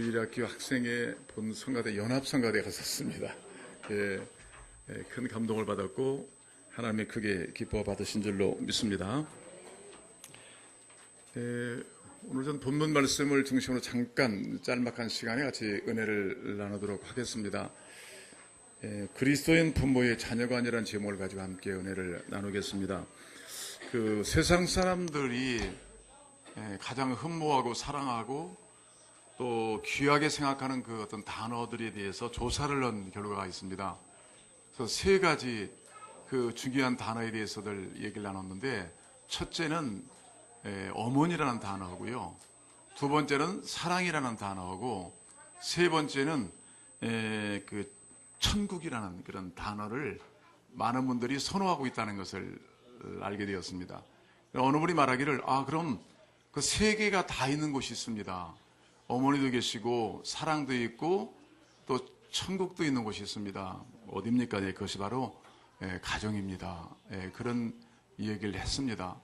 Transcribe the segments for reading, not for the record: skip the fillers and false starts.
주일학교 학생회 본 성가대 연합성가대에 갔었습니다. 큰 감동을 받았고 하나님이 크게 기뻐 받으신 줄로 믿습니다. 오늘 전 본문 말씀을 중심으로 잠깐 짤막한 시간에 같이 은혜를 나누도록 하겠습니다. 그리스도인 부모의 자녀관이라는 제목을 가지고 함께 은혜를 나누겠습니다. 그 세상 사람들이 가장 흠모하고 사랑하고 또 귀하게 생각하는 그 어떤 단어들에 대해서 조사를 한 결과가 있습니다. 그래서 세 가지 그 중요한 단어에 대해서들 얘기를 나눴는데, 첫째는 어머니라는 단어고요, 두 번째는 사랑이라는 단어고, 세 번째는 그 천국이라는 그런 단어를 많은 분들이 선호하고 있다는 것을 알게 되었습니다. 어느 분이 말하기를, 그럼 그 세 개가 다 있는 곳이 있습니다. 어머니도 계시고 사랑도 있고 또 천국도 있는 곳이 있습니다. 어디입니까? 그것이 바로 가정입니다. 그런 얘기를 했습니다.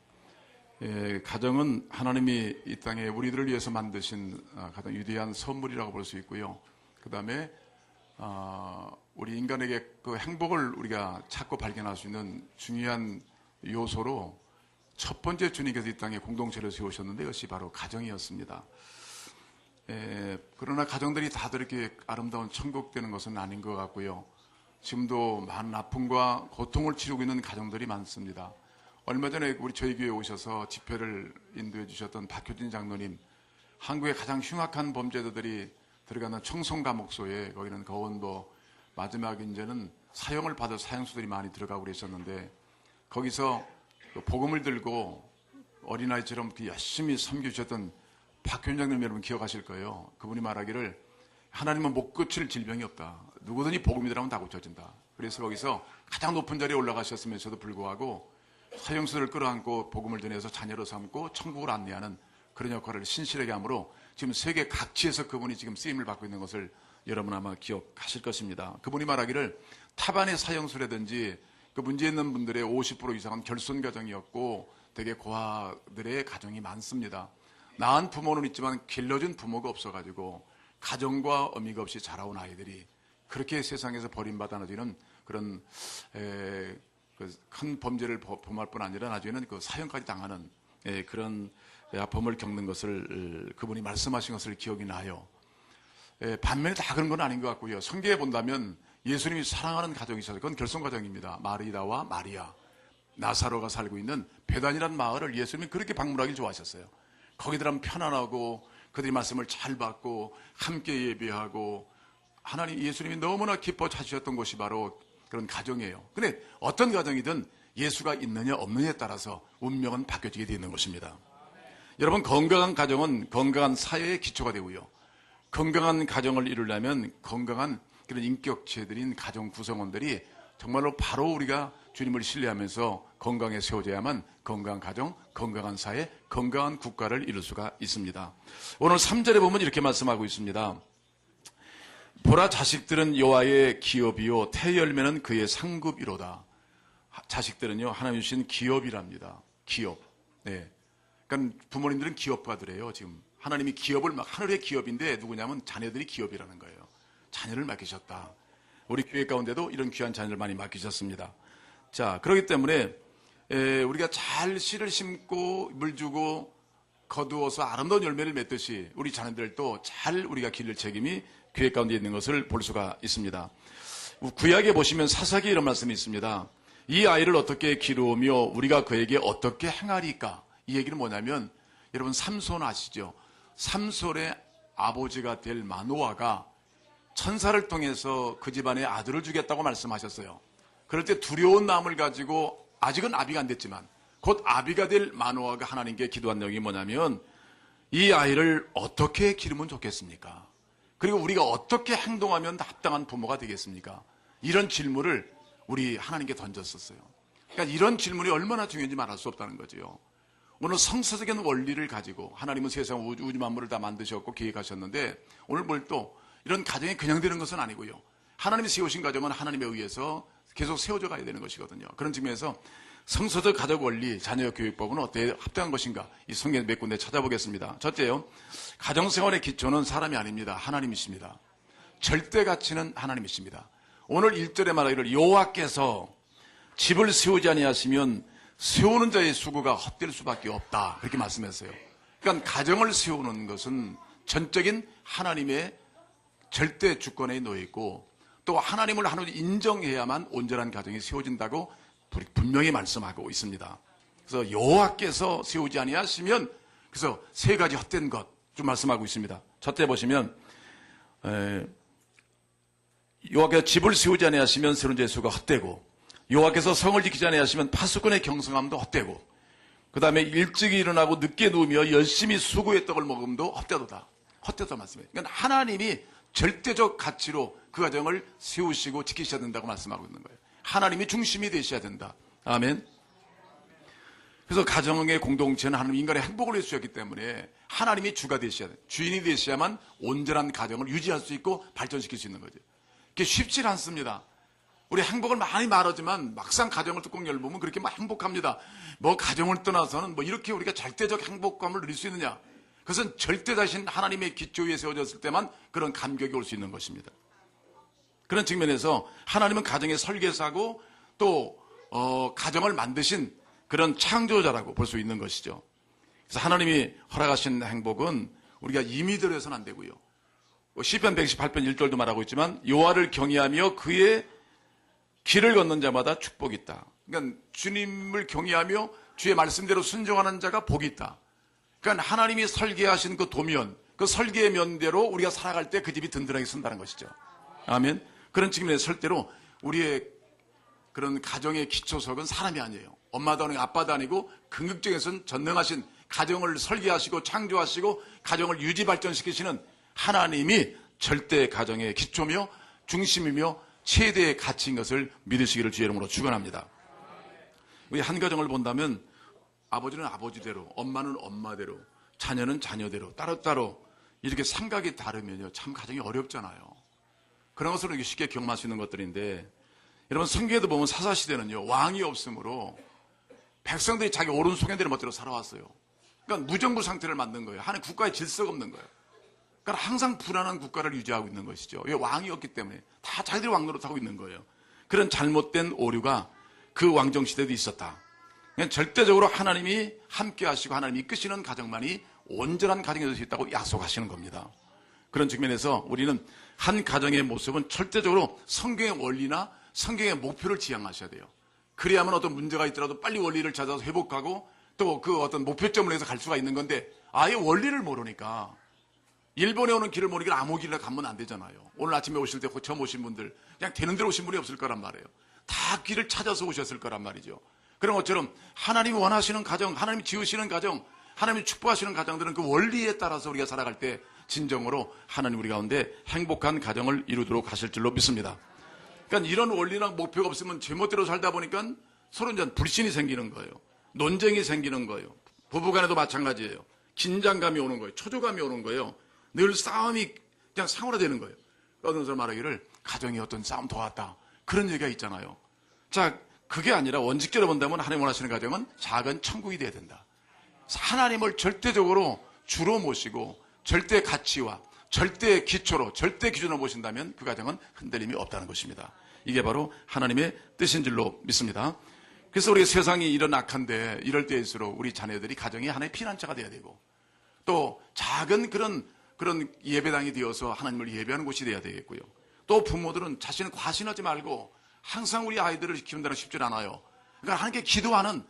가정은 하나님이 이 땅에 우리들을 위해서 만드신 가장 위대한 선물이라고 볼 수 있고요. 그 다음에 우리 인간에게 그 행복을 우리가 찾고 발견할 수 있는 중요한 요소로 첫 번째 주님께서 이 땅에 공동체를 세우셨는데 이것이 바로 가정이었습니다. 그러나 가정들이 다들 이렇게 아름다운 천국 되는 것은 아닌 것 같고요. 지금도 많은 아픔과 고통을 치르고 있는 가정들이 많습니다. 얼마 전에 우리 저희 교회에 오셔서 집회를 인도해 주셨던 박효진 장로님, 한국의 가장 흉악한 범죄자들이 들어가는 청송감옥소에, 거기는 거원도 마지막 이제는 사형을 받을 사형수들이 많이 들어가고 그랬었는데, 거기서 복음을 들고 어린아이처럼 열심히 섬겨주셨던 박현장님 여러분 기억하실 거예요. 그분이 말하기를, 하나님은 못 고칠 질병이 없다. 누구든지 복음이 들어가면 다 고쳐진다. 그래서 거기서 가장 높은 자리에 올라가셨으면서도 불구하고 사형수를 끌어안고 복음을 전해서 자녀로 삼고 천국을 안내하는 그런 역할을 신실하게 함으로 지금 세계 각지에서 그분이 지금 쓰임을 받고 있는 것을 여러분 아마 기억하실 것입니다. 그분이 말하기를, 타반의 사형수라든지 그 문제 있는 분들의 50% 이상은 결손 가정이었고 되게 고아들의 가정이 많습니다. 낳은 부모는 있지만 길러준 부모가 없어가지고 가정과 의미가 없이 자라온 아이들이 그렇게 세상에서 버림받아지는 그런 큰 범죄를 범할 뿐 아니라 나중에는 그 사형까지 당하는 그런 아픔을 겪는 것을 그분이 말씀하신 것을 기억이 나요. 반면에 다 그런 건 아닌 것 같고요. 성경에 본다면 예수님이 사랑하는 가정이 있어서 그건 결손가정입니다. 마리다와 마리아, 나사로가 살고 있는 베단이라는 마을을 예수님이 그렇게 방문하길 좋아하셨어요. 거기들 하면 편안하고 그들이 말씀을 잘 받고 함께 예배하고 하나님 예수님이 너무나 기뻐 찾으셨던 곳이 바로 그런 가정이에요. 근데 어떤 가정이든 예수가 있느냐 없느냐에 따라서 운명은 바뀌어지게 되는 것입니다. 여러분, 건강한 가정은 건강한 사회의 기초가 되고요, 건강한 가정을 이루려면 건강한 그런 인격체들인 가정 구성원들이 정말로 바로 우리가 주님을 신뢰하면서 건강에 세워져야만 건강한 가정, 건강한 사회, 건강한 국가를 이룰 수가 있습니다. 오늘 3절에 보면 이렇게 말씀하고 있습니다. 보라, 자식들은 여호와의 기업이요 태열매는 그의 상급이로다. 자식들은요 하나님 주신 기업이랍니다. 기업. 그러니까 부모님들은 기업가들이에요. 지금 하나님이 기업을 하늘의 기업인데 누구냐면 자녀들이 기업이라는 거예요. 자녀를 맡기셨다. 우리 교회 가운데도 이런 귀한 자녀를 많이 맡기셨습니다. 자, 그렇기 때문에 우리가 잘 씨를 심고 물 주고 거두어서 아름다운 열매를 맺듯이 우리 자녀들도 잘 우리가 기를 책임이 교회 가운데 있는 것을 볼 수가 있습니다. 구약에 보시면 사사기에 이런 말씀이 있습니다. 이 아이를 어떻게 기르며 우리가 그에게 어떻게 행하리까? 이 얘기는 뭐냐면, 여러분 삼손 아시죠? 삼손의 아버지가 될 마노아가 천사를 통해서 그 집안에 아들을 주겠다고 말씀하셨어요. 그럴 때 두려운 마음을 가지고 아직은 아비가 안 됐지만 곧 아비가 될 마노아가 하나님께 기도한 내용이 뭐냐면, 이 아이를 어떻게 기르면 좋겠습니까? 그리고 우리가 어떻게 행동하면 합당한 부모가 되겠습니까? 이런 질문을 우리 하나님께 던졌었어요. 그러니까 이런 질문이 얼마나 중요한지 말할 수 없다는 거죠. 오늘 성서적인 원리를 가지고 하나님은 세상 우주 만물을 다 만드셨고 계획하셨는데, 오늘 뭘 또 이런 가정이 그냥 되는 것은 아니고요, 하나님이 세우신 가정은 하나님에 의해서 계속 세워져 가야 되는 것이거든요. 그런 측면에서 성서적 가족 원리, 자녀 교육법은 어떻게 합당한 것인가? 이 성경 몇 군데 찾아보겠습니다. 첫째요, 가정생활의 기초는 사람이 아닙니다. 하나님이십니다. 절대 가치는 하나님이십니다. 오늘 1절에 말하기를 여호와께서 집을 세우지 아니하시면 세우는 자의 수고가 헛될 수밖에 없다. 그렇게 말씀했어요. 그러니까 가정을 세우는 것은 전적인 하나님의 절대 주권에 놓여 있고 또 하나님을 하나님으로 인정해야만 온전한 가정이 세워진다고 분명히 말씀하고 있습니다. 그래서 여호와께서 세우지 아니하시면 그래서 세 가지 헛된 것 좀 말씀하고 있습니다. 첫째 보시면 여호와께서 집을 세우지 아니하시면 세우는 자의 수가 헛되고 여호와께서 성을 지키지 아니하시면 파수꾼의 경성함도 헛되고 그 다음에 일찍 일어나고 늦게 누우며 열심히 수고의 떡을 먹음도 헛되도다. 헛되다 말씀이에요. 그러니까 하나님이 절대적 가치로 그 가정을 세우시고 지키셔야 된다고 말씀하고 있는 거예요. 하나님이 중심이 되셔야 된다. 아멘. 그래서 가정의 공동체는 하나님 인간의 행복을 위해 주셨기 때문에 하나님이 주가 되셔야 돼요. 주인이 되셔야만 온전한 가정을 유지할 수 있고 발전시킬 수 있는 거죠. 그게 쉽지 않습니다. 우리 행복을 많이 말하지만 막상 가정을 뚜껑 열보면 그렇게 막 행복합니다. 뭐 가정을 떠나서는 뭐 이렇게 우리가 절대적 행복감을 누릴 수 있느냐. 그것은 절대자신 하나님의 기초 위에 세워졌을 때만 그런 감격이 올 수 있는 것입니다. 그런 측면에서 하나님은 가정의 설계사고 또 가정을 만드신 그런 창조자라고 볼 수 있는 것이죠. 그래서 하나님이 허락하신 행복은 우리가 임의대로 해서는 안 되고요. 시편 118편 1절도 말하고 있지만 여호와를 경외하며 그의 길을 걷는 자마다 축복이 있다. 그러니까 주님을 경외하며 주의 말씀대로 순종하는 자가 복이 있다. 그러니까 하나님이 설계하신 그 도면, 그 설계의 면대로 우리가 살아갈 때 그 집이 든든하게 쓴다는 것이죠. 아멘. 그런 측면에서 절대로 우리의 그런 가정의 기초석은 사람이 아니에요. 엄마도 아니고 아빠도 아니고 긍극적에서는 전능하신 가정을 설계하시고 창조하시고 가정을 유지 발전시키시는 하나님이 절대 가정의 기초며 중심이며 최대의 가치인 것을 믿으시기를 주의 이름으로 축원합니다. 우리 한 가정을 본다면 아버지는 아버지대로, 엄마는 엄마대로, 자녀는 자녀대로 따로따로 이렇게 생각이 다르면요 참 가정이 어렵잖아요. 그런 것으로 이렇게 쉽게 경험할 수 있는 것들인데 여러분 성경에도 보면 사사시대는요 왕이 없으므로 백성들이 자기 오른손에대로 멋대로 살아왔어요. 그러니까 무정부 상태를 만든 거예요. 하나님 국가에 질서가 없는 거예요. 그러니까 항상 불안한 국가를 유지하고 있는 것이죠. 왜 왕이 없기 때문에 다 자기들이 왕노릇하고 있는 거예요. 그런 잘못된 오류가 그 왕정시대도 있었다. 그냥 절대적으로 하나님이 함께 하시고 하나님이 이끄시는 가정만이 온전한 가정이 될 수 있다고 약속하시는 겁니다. 그런 측면에서 우리는 한 가정의 모습은 절대적으로 성경의 원리나 성경의 목표를 지향하셔야 돼요. 그래야만 어떤 문제가 있더라도 빨리 원리를 찾아서 회복하고 또 그 어떤 목표점을 해서 갈 수가 있는 건데 아예 원리를 모르니까 일본에 오는 길을 모르니까 아무 길로 가면 안 되잖아요. 오늘 아침에 오실 때 처음 오신 분들 그냥 되는 대로 오신 분이 없을 거란 말이에요. 다 길을 찾아서 오셨을 거란 말이죠. 그런 것처럼 하나님이 원하시는 가정, 하나님이 지으시는 가정, 하나님이 축복하시는 가정들은 그 원리에 따라서 우리가 살아갈 때 진정으로 하나님 우리 가운데 행복한 가정을 이루도록 하실 줄로 믿습니다. 그러니까 이런 원리나 목표가 없으면 제멋대로 살다 보니까 서로 이제 불신이 생기는 거예요. 논쟁이 생기는 거예요. 부부간에도 마찬가지예요. 긴장감이 오는 거예요. 초조감이 오는 거예요. 늘 싸움이 그냥 상호화되는 거예요. 어떤 사람 말하기를 가정이 어떤 싸움 도왔다. 그런 얘기가 있잖아요. 자, 그게 아니라 원칙적으로 본다면 하나님 원하시는 가정은 작은 천국이 돼야 된다. 하나님을 절대적으로 주로 모시고 절대 가치와 절대 기초로 절대 기준으로 모신다면 그 가정은 흔들림이 없다는 것입니다. 이게 바로 하나님의 뜻인 줄로 믿습니다. 그래서 우리 세상이 이런 악한데 이럴 때일수록 우리 자녀들이 가정이 하나의 피난처가 돼야 되고 또 작은 그런 예배당이 되어서 하나님을 예배하는 곳이 돼야 되겠고요. 또 부모들은 자신을 과신하지 말고 항상 우리 아이들을 키운다는 게 쉽지 않아요. 그러니까 하나님께 기도하는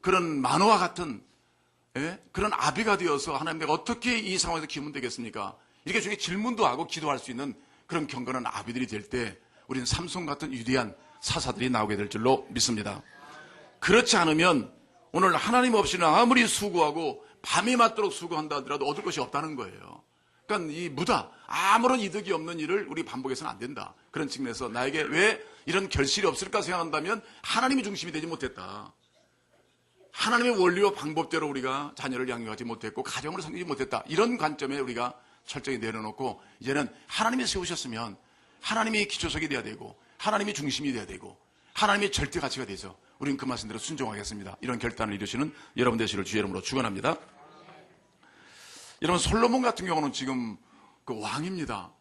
그런 만화와 같은 그런 아비가 되어서 하나님 내가 어떻게 이 상황에서 키우면 되겠습니까? 이렇게 중에 질문도 하고 기도할 수 있는 그런 경건한 아비들이 될 때 우리는 삼손 같은 위대한 사사들이 나오게 될 줄로 믿습니다. 그렇지 않으면 오늘 하나님 없이는 아무리 수고하고 밤이 맞도록 수고한다 하더라도 얻을 것이 없다는 거예요. 그러니까 이 무駄, 아무런 이득이 없는 일을 우리 반복해서는 안 된다. 그런 측면에서 나에게 왜 이런 결실이 없을까 생각한다면 하나님이 중심이 되지 못했다. 하나님의 원리와 방법대로 우리가 자녀를 양육하지 못했고 가정을 섬기지 못했다. 이런 관점에 우리가 철저히 내려놓고 이제는 하나님이 세우셨으면 하나님이 기초석이 돼야 되고 하나님이 중심이 돼야 되고 하나님의 절대 가치가 되죠. 우리는 그 말씀대로 순종하겠습니다. 이런 결단을 이루시는 여러분 되시기를 주의 이름으로 축원합니다. 여러분, 솔로몬 같은 경우는 지금 그 왕입니다.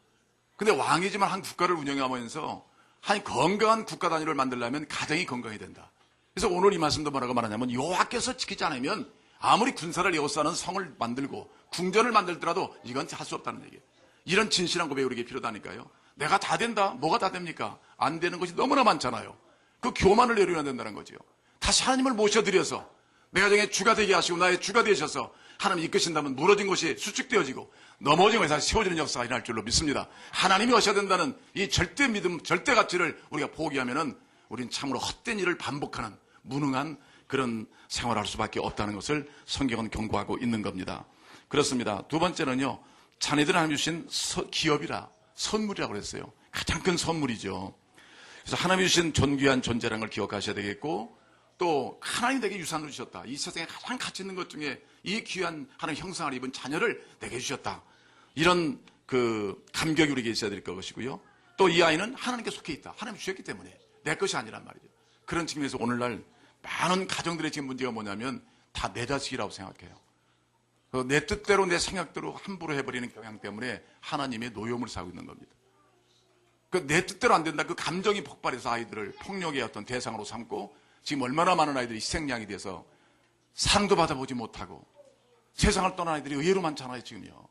근데 왕이지만 한 국가를 운영하면서 한 건강한 국가 단위를 만들려면 가정이 건강해야 된다. 그래서 오늘 이 말씀도 뭐라고 말하냐면 여호와께서 지키지 않으면 아무리 군사를 에워싸는 성을 만들고 궁전을 만들더라도 이건 할 수 없다는 얘기예요. 이런 진실한 고백이 우리에게 필요하다니까요. 내가 다 된다? 뭐가 다 됩니까? 안 되는 것이 너무나 많잖아요. 그 교만을 내려야 된다는 거죠. 다시 하나님을 모셔드려서 내 가정의 주가 되게 하시고 나의 주가 되셔서 하나님 이끄신다면 무너진 것이 수축되어지고 넘어진 것이 다시 세워지는 역사가 일어날 줄로 믿습니다. 하나님이 오셔야 된다는 이 절대 믿음, 절대 가치를 우리가 포기하면은 우리는 참으로 헛된 일을 반복하는 무능한 그런 생활을 할 수밖에 없다는 것을 성경은 경고하고 있는 겁니다. 그렇습니다. 두 번째는요, 자녀들 하나님 주신 기업이라 선물이라고 그랬어요. 가장 큰 선물이죠. 그래서 하나님이 주신 존귀한 존재라는 걸 기억하셔야 되겠고, 또 하나님이 내게 유산을 주셨다. 이 세상에 가장 가치 있는 것 중에 이 귀한 하나님 형상을 입은 자녀를 내게 주셨다. 이런 그 감격이 우리에게 있어야 될 것이고요. 또 이 아이는 하나님께 속해 있다. 하나님 주셨기 때문에 내 것이 아니란 말이죠. 그런 측면에서 오늘날 많은 가정들의 지금 문제가 뭐냐면 다 내 자식이라고 생각해요. 내 뜻대로 내 생각대로 함부로 해버리는 경향 때문에 하나님의 노여움을 사고 있는 겁니다. 내 뜻대로 안 된다. 그 감정이 폭발해서 아이들을 폭력의 어떤 대상으로 삼고 지금 얼마나 많은 아이들이 희생양이 돼서 사랑도 받아보지 못하고 세상을 떠난 아이들이 의외로 많잖아요, 지금요.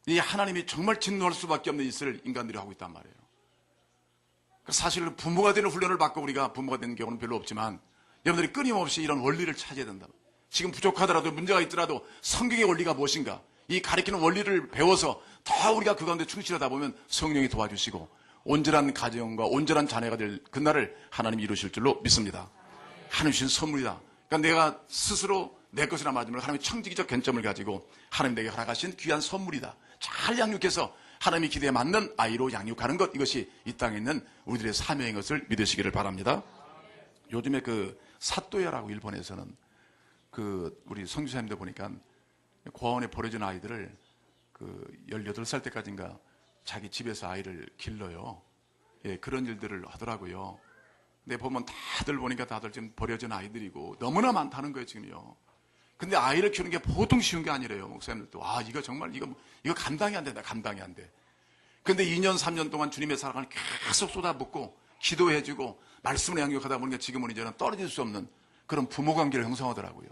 이 하나님이 정말 진노할 수밖에 없는 짓을 인간들이 하고 있단 말이에요. 사실 부모가 되는 훈련을 받고 우리가 부모가 되는 경우는 별로 없지만 여러분들이 끊임없이 이런 원리를 찾아야 된다. 지금 부족하더라도 문제가 있더라도 성경의 원리가 무엇인가? 이 가리키는 원리를 배워서 더 우리가 그 가운데 충실하다 보면 성령이 도와주시고 온전한 가정과 온전한 자녀가 될 그날을 하나님이 이루실 줄로 믿습니다. 하나님 주신 선물이다. 그러니까 내가 스스로 내 것이라 말하지 말고 하나님의 청지기적 견점을 가지고 하나님 내게 허락하신 귀한 선물이다. 잘 양육해서 하나님의 기대에 맞는 아이로 양육하는 것, 이것이 이 땅에 있는 우리들의 사명인 것을 믿으시기를 바랍니다. 요즘에 그 사또야라고 일본에서는 그 우리 선교사님들 보니까 고아원에 버려진 아이들을 그 18살 때까지인가 자기 집에서 아이를 길러요. 예, 그런 일들을 하더라고요. 근데 보면 다들 보니까 다들 지금 버려진 아이들이고 너무나 많다는 거예요, 지금요. 근데 아이를 키우는 게 보통 쉬운 게 아니래요. 목사님들도. 이거 정말, 이거 감당이 안 된다. 감당이 안 돼. 근데 2년, 3년 동안 주님의 사랑을 계속 쏟아붓고 기도해주고 말씀을 양육하다 보니까 지금은 이제는 떨어질 수 없는 그런 부모 관계를 형성하더라고요.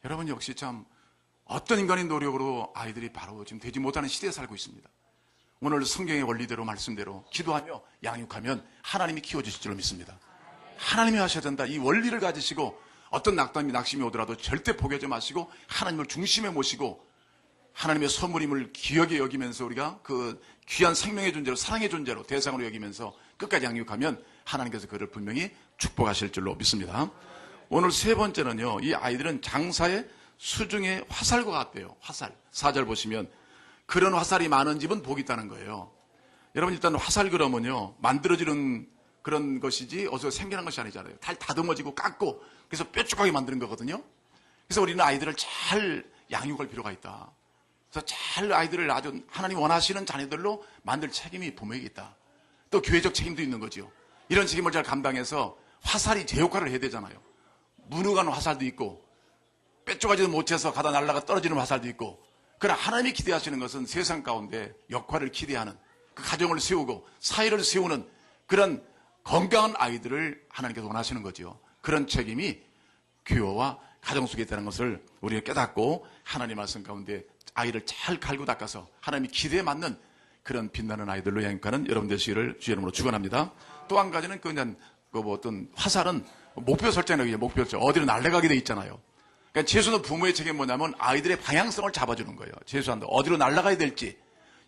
여러분 역시 참 어떤 인간의 노력으로 아이들이 바로 지금 되지 못하는 시대에 살고 있습니다. 오늘 성경의 원리대로 말씀대로 기도하며 양육하면 하나님이 키워주실 줄로 믿습니다. 하나님이 하셔야 된다. 이 원리를 가지시고 어떤 낙심이 오더라도 절대 포기하지 마시고 하나님을 중심에 모시고 하나님의 선물임을 기억에 여기면서 우리가 그 귀한 생명의 존재로 사랑의 존재로 대상으로 여기면서 끝까지 양육하면 하나님께서 그를 분명히 축복하실 줄로 믿습니다. 오늘 세 번째는요, 이 아이들은 장사의 수중의 화살과 같대요. 화살. 4절 보시면 그런 화살이 많은 집은 복이 있다는 거예요. 여러분 일단 화살 그러면요, 만들어지는 그런 것이지 어디서 생겨난 것이 아니잖아요. 잘 다듬어지고 깎고 그래서 뾰족하게 만드는 거거든요. 그래서 우리는 아이들을 잘 양육할 필요가 있다. 그래서 잘 아이들을 아주 하나님 원하시는 자녀들로 만들 책임이 부모에게 있다. 또 교회적 책임도 있는 거죠. 이런 책임을 잘 감당해서 화살이 제 역할을 해야 되잖아요. 무능한 화살도 있고 뾰족하지도 못해서 가다 날아가 떨어지는 화살도 있고, 그러나 하나님이 기대하시는 것은 세상 가운데 역할을 기대하는 그 가정을 세우고 사회를 세우는 그런 건강한 아이들을 하나님께서 원하시는 거죠. 그런 책임이 교회와 가정 속에 있다는 것을 우리가 깨닫고 하나님 말씀 가운데 아이를 잘 갈고 닦아서 하나님이 기대에 맞는 그런 빛나는 아이들로 양육하는 여러분 되시기를 주의 이름으로 축원합니다. 또 한 가지는 그냥 어떤 화살은 목표 설정이죠. 목표 설정. 어디로 날아가게 돼 있잖아요. 그러니까 재수는 부모의 책임이 뭐냐면 아이들의 방향성을 잡아주는 거예요. 재수한다. 어디로 날아가야 될지.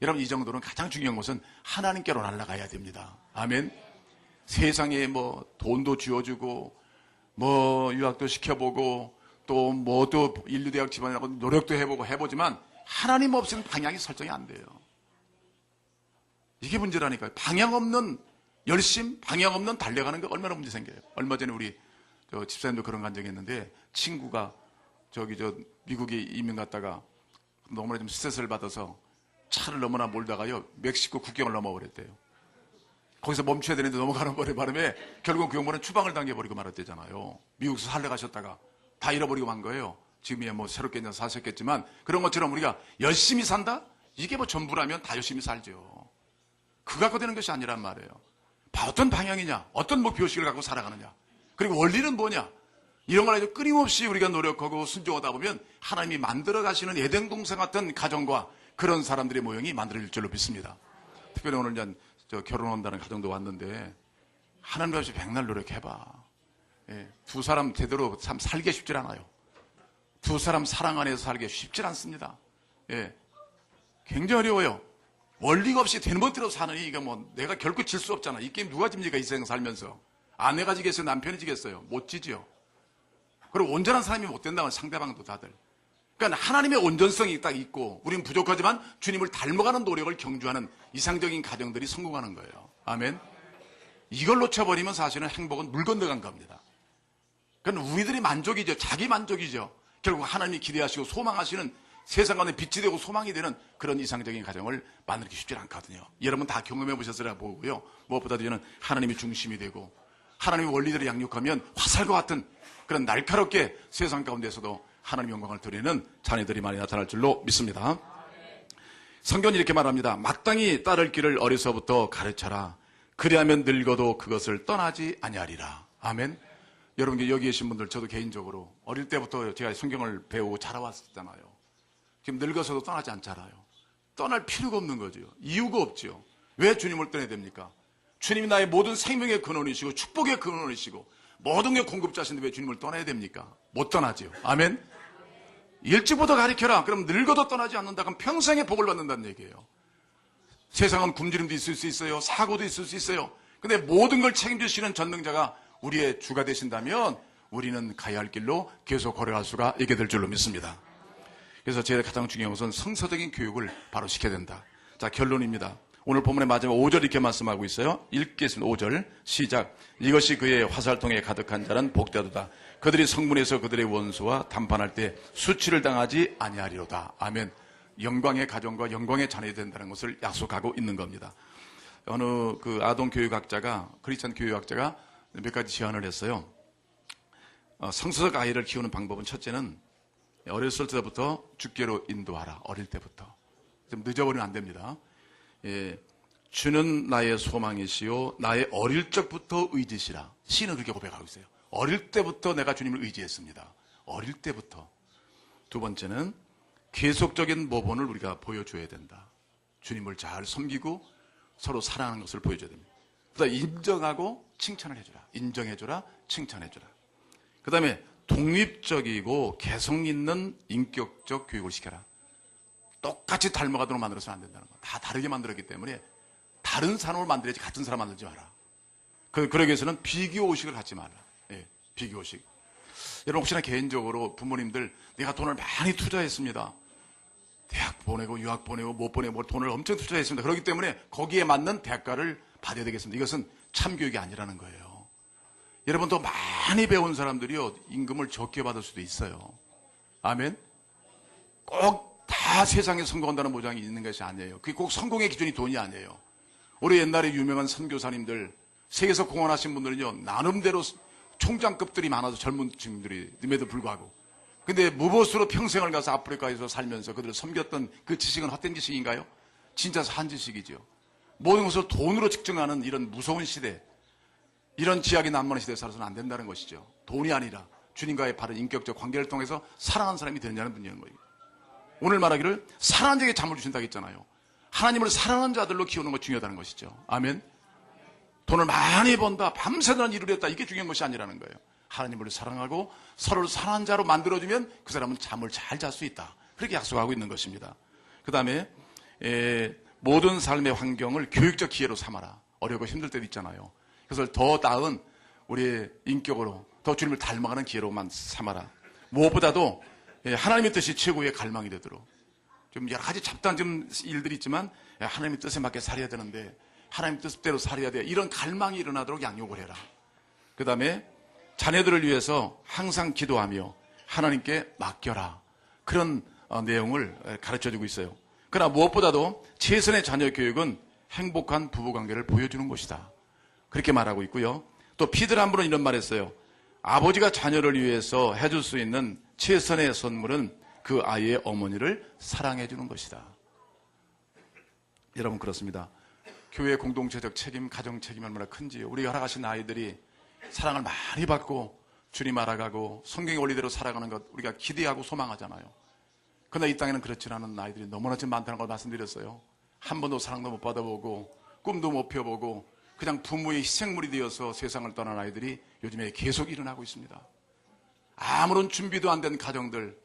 여러분 이 정도는 가장 중요한 것은 하나님께로 날아가야 됩니다. 아멘. 세상에 뭐 돈도 쥐어주고 뭐 유학도 시켜보고 또 뭐도 인류대학 집안이라고 노력도 해보지만 하나님 없이는 방향이 설정이 안 돼요. 이게 문제라니까요. 방향 없는 열심, 방향 없는 달려가는 게 얼마나 문제 생겨요. 얼마 전에 우리 집사님도 그런 간 적이 있는데 친구가 미국에 이민 갔다가 너무나 좀 스트레스를 받아서 차를 너무나 몰다가요 멕시코 국경을 넘어버렸대요. 거기서 멈춰야 되는데 넘어가는 바람에 결국 그 형부는 추방을 당해버리고 말았대잖아요. 미국에서 살래 가셨다가 다 잃어버리고 만 거예요. 지금이야 뭐 새롭게 이제 사셨겠지만 그런 것처럼 우리가 열심히 산다? 이게 뭐 전부라면 다 열심히 살죠. 그거 갖고 되는 것이 아니란 말이에요. 어떤 방향이냐, 어떤 목표의식을 갖고 살아가느냐, 그리고 원리는 뭐냐, 이런 걸 아주 끊임없이 우리가 노력하고 순종하다 보면 하나님이 만들어 가시는 에덴 동산 같은 가정과 그런 사람들의 모형이 만들어질 줄로 믿습니다. 특별히 오늘 이제 결혼한다는 가정도 왔는데 하나님 없이 백날 노력해봐. 두 사람 제대로 참 살기 쉽질 않아요. 두 사람 사랑 안에서 살기 쉽질 않습니다. 굉장히 어려워요. 원리가 없이 되는 멋대로 사느니 이게 뭐 내가 결코 질 수 없잖아. 이 게임 누가 집니까? 이 세상 살면서. 아내가 지겠어요? 남편이 지겠어요? 못 지죠. 그리고 온전한 사람이 못 된다면 상대방도 다들. 그러니까 하나님의 온전성이 딱 있고 우리는 부족하지만 주님을 닮아가는 노력을 경주하는 이상적인 가정들이 성공하는 거예요. 아멘. 이걸 놓쳐버리면 사실은 행복은 물 건너간 겁니다. 그러니까 우리들이 만족이죠. 자기 만족이죠. 결국 하나님이 기대하시고 소망하시는 세상 가운데 빛이 되고 소망이 되는 그런 이상적인 가정을 만들기 쉽지 않거든요. 여러분 다 경험해 보셨으라 보고요. 무엇보다도 저는 하나님이 중심이 되고 하나님의 원리들을 양육하면 화살과 같은 그런 날카롭게 세상 가운데서도 하나님의 영광을 드리는 자녀들이 많이 나타날 줄로 믿습니다. 성경이 이렇게 말합니다. 마땅히 따를 길을 어려서부터 가르쳐라. 그리하면 늙어도 그것을 떠나지 아니하리라. 아멘. 여러분 여기 계신 분들 저도 개인적으로 어릴 때부터 제가 성경을 배우고 자라왔잖아요. 지금 늙어서도 떠나지 않잖아요. 떠날 필요가 없는 거죠. 이유가 없죠. 왜 주님을 떠나야 됩니까? 주님이 나의 모든 생명의 근원이시고 축복의 근원이시고 모든 게 공급자신데 왜 주님을 떠나야 됩니까? 못 떠나죠. 아멘. 일찍부터 가르쳐라. 그럼 늙어도 떠나지 않는다. 그럼 평생의 복을 받는다는 얘기예요. 세상은 굶주림도 있을 수 있어요. 사고도 있을 수 있어요. 근데 모든 걸 책임지시는 전능자가 우리의 주가 되신다면 우리는 가야 할 길로 계속 걸어갈 수가 있게 될 줄로 믿습니다. 그래서 제가 가장 중요한 것은 성서적인 교육을 바로 시켜야 된다. 자, 결론입니다. 오늘 본문의 마지막 5절 이렇게 말씀하고 있어요. 읽겠습니다. 5절 시작. 이것이 그의 화살통에 가득한 자는 복되도다. 그들이 성문에서 그들의 원수와 담판할 때 수치를 당하지 아니하리로다. 아멘. 영광의 가정과 영광의 자녀이 된다는 것을 약속하고 있는 겁니다. 어느 그 아동 교육학자가 크리스찬 교육학자가 몇 가지 제안을 했어요. 성서적 아이를 키우는 방법은 첫째는 어렸을 때부터 주께로 인도하라. 어릴 때부터. 좀 늦어버리면 안 됩니다. 주는 나의 소망이시요 나의 어릴 적부터 의지시라. 시인은 그렇게 고백하고 있어요. 어릴 때부터 내가 주님을 의지했습니다. 어릴 때부터. 두 번째는 계속적인 모범을 우리가 보여줘야 된다. 주님을 잘 섬기고 서로 사랑하는 것을 보여줘야 됩니다. 그 다음에 인정하고 칭찬을 해주라. 인정해주라. 칭찬해주라. 그 다음에 독립적이고 개성 있는 인격적 교육을 시켜라. 똑같이 닮아가도록 만들어서는 안 된다는 거. 다 다르게 만들었기 때문에 다른 사람을 만들어야지 같은 사람 만들지 마라. 그러기 위해서는 비교의식을 갖지 마라. 비교의식. 여러분 혹시나 개인적으로 부모님들 내가 돈을 많이 투자했습니다. 대학 보내고 유학 보내고 못 보내고 돈을 엄청 투자했습니다. 그렇기 때문에 거기에 맞는 대가를 받아야 되겠습니다. 이것은 참교육이 아니라는 거예요. 여러분 더 많이 배운 사람들이요 임금을 적게 받을 수도 있어요. 아멘. 꼭 다 세상에 성공한다는 보장이 있는 것이 아니에요. 그게 꼭 성공의 기준이 돈이 아니에요. 우리 옛날에 유명한 선교사님들 세계에서 공헌하신 분들은요 나름대로 총장급들이 많아서 젊은 친구들임에도 불구하고 근데 무보수로 평생을 가서 아프리카에서 살면서 그들을 섬겼던 그 지식은 헛된 지식인가요? 진짜 산 지식이죠. 모든 것을 돈으로 측정하는 이런 무서운 시대, 이런 지약이 난무하는 시대에 살아서는 안 된다는 것이죠. 돈이 아니라 주님과의 바른 인격적 관계를 통해서 사랑하는 사람이 되느냐는 분이라는 거예요. 오늘 말하기를 사랑하는 자에게 잠을 주신다고 했잖아요. 하나님을 사랑하는 자들로 키우는 것 중요하다는 것이죠. 아멘. 돈을 많이 번다, 밤새도록 일을 했다, 이게 중요한 것이 아니라는 거예요. 하나님을 사랑하고 서로를 사랑하는 자로 만들어주면 그 사람은 잠을 잘 잘 수 있다. 그렇게 약속하고 있는 것입니다. 그 다음에 모든 삶의 환경을 교육적 기회로 삼아라. 어렵고 힘들 때도 있잖아요. 그래서 더 나은 우리의 인격으로 더 주님을 닮아가는 기회로만 삼아라. 무엇보다도 하나님의 뜻이 최고의 갈망이 되도록 좀 여러 가지 잡다한 좀 일들이 있지만 하나님의 뜻에 맞게 살아야 되는데 하나님 뜻대로 살아야 돼. 이런 갈망이 일어나도록 양육을 해라. 그 다음에 자녀들을 위해서 항상 기도하며 하나님께 맡겨라. 그런 내용을 가르쳐주고 있어요. 그러나 무엇보다도 최선의 자녀 교육은 행복한 부부관계를 보여주는 것이다. 그렇게 말하고 있고요. 또 피들 한 분은 이런 말했어요. 아버지가 자녀를 위해서 해줄 수 있는 최선의 선물은 그 아이의 어머니를 사랑해 주는 것이다. 여러분 그렇습니다. 교회 공동체적 책임, 가정 책임이 얼마나 큰지요. 우리가 허락하신 아이들이 사랑을 많이 받고 주님 알아가고 성경의 원리대로 살아가는 것 우리가 기대하고 소망하잖아요. 그러나 이 땅에는 그렇지 않은 아이들이 너무나 지금 많다는 걸 말씀드렸어요. 한 번도 사랑도 못 받아보고 꿈도 못 펴보고 그냥 부모의 희생물이 되어서 세상을 떠난 아이들이 요즘에 계속 일어나고 있습니다. 아무런 준비도 안 된 가정들,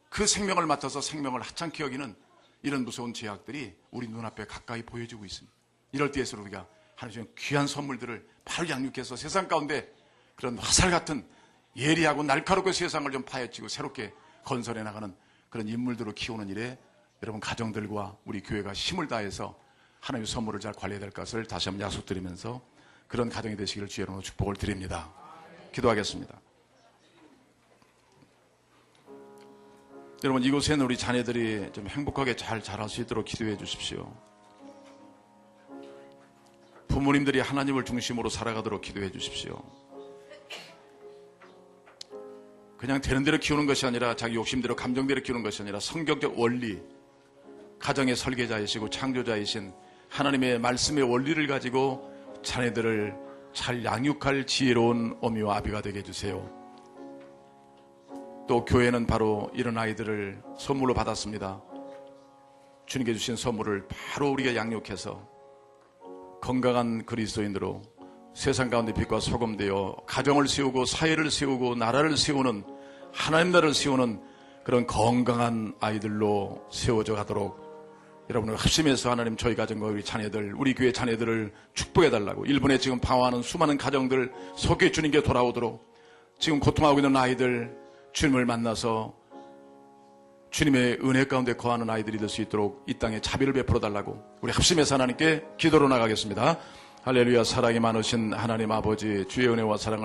그 생명을 맡아서 생명을 하찮게 여기는 이런 무서운 죄악들이 우리 눈앞에 가까이 보여지고 있습니다. 이럴 때에서 우리가 하나님의 귀한 선물들을 바로 양육해서 세상 가운데 그런 화살 같은 예리하고 날카롭게 세상을 좀 파헤치고 새롭게 건설해 나가는 그런 인물들을 키우는 일에 여러분 가정들과 우리 교회가 힘을 다해서 하나님의 선물을 잘 관리해야 될 것을 다시 한번 약속드리면서 그런 가정이 되시기를 주의 이름으로 축복을 드립니다. 기도하겠습니다. 여러분 이곳에는 우리 자녀들이 좀 행복하게 잘 자랄 수 있도록 기도해 주십시오. 부모님들이 하나님을 중심으로 살아가도록 기도해 주십시오. 그냥 되는 대로 키우는 것이 아니라 자기 욕심대로 감정대로 키우는 것이 아니라 성경적 원리, 가정의 설계자이시고 창조자이신 하나님의 말씀의 원리를 가지고 자녀들을 잘 양육할 지혜로운 어미와 아비가 되게 해주세요. 또 교회는 바로 이런 아이들을 선물로 받았습니다. 주님께 주신 선물을 바로 우리가 양육해서 건강한 그리스도인으로 세상 가운데 빛과 소금 되어 가정을 세우고 사회를 세우고 나라를 세우는 하나님 나라를 세우는 그런 건강한 아이들로 세워져 가도록 여러분을 합심해서 하나님 저희 가정과 우리 자녀들, 우리 교회 자녀들을 축복해달라고 일본에 지금 방황하는 수많은 가정들 속에 주님께 돌아오도록 지금 고통하고 있는 아이들 주님을 만나서 주님의 은혜 가운데 거하는 아이들이 될 수 있도록 이 땅에 자비를 베풀어 달라고 우리 합심해서 하나님께 기도로 나가겠습니다. 할렐루야. 사랑이 많으신 하나님 아버지 주의 은혜와 사랑을